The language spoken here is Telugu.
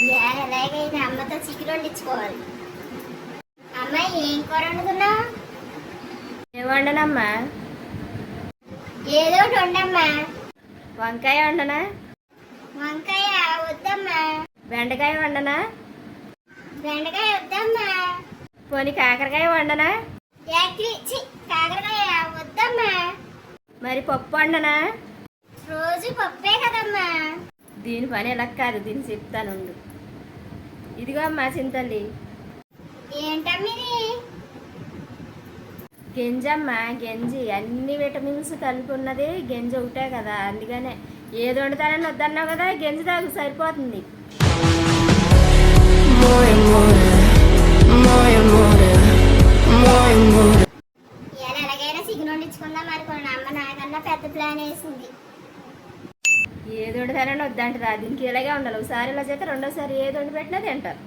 ఎలాగైనా అమ్మతో చికెన్ వండించుకోవాలి. అమ్మాయి ఏం కూర వండుకున్నావు? ఏం వండనమ్మా? ఏదో ఒకటి వండమ్మా. వంకాయ వండనా? వంకాయ వద్దమ్మా. బెండకాయ వండనా? బెండకాయ వద్దమ్మా. పోనీ కాకరకాయ వండనా? కాకరకాయ వద్దమ్మా. మరి పప్పు వండనా? రోజు పప్పే కదమ్మా. దీని పని ఎలా కాదు, దీన్ని చెప్తానుండు. ఇదిగో అమ్మా చింతల్లి. ఏంటమ్మిది? గింజమ్మా, గంజి. అన్ని విటమిన్స్ కలిపి ఉన్నది గంజి ఒకటే కదా, అందుకనే ఏది వండుతానని వద్దన్నావు కదా, గంజి తాగు సరిపోతుంది. ఎలాగైనా చికెన్ వండించుకుందాం అనుకోండి. అమ్మ నాకన్నా పెద్ద ప్లాన్ వేసింది. ఏది వండుతానని వద్దంటారా? దీనికి ఇలాగే ఉండాలి. ఒకసారి ఇలా చేస్తే రెండోసారి ఏది వండి పెట్టినా తింటారు.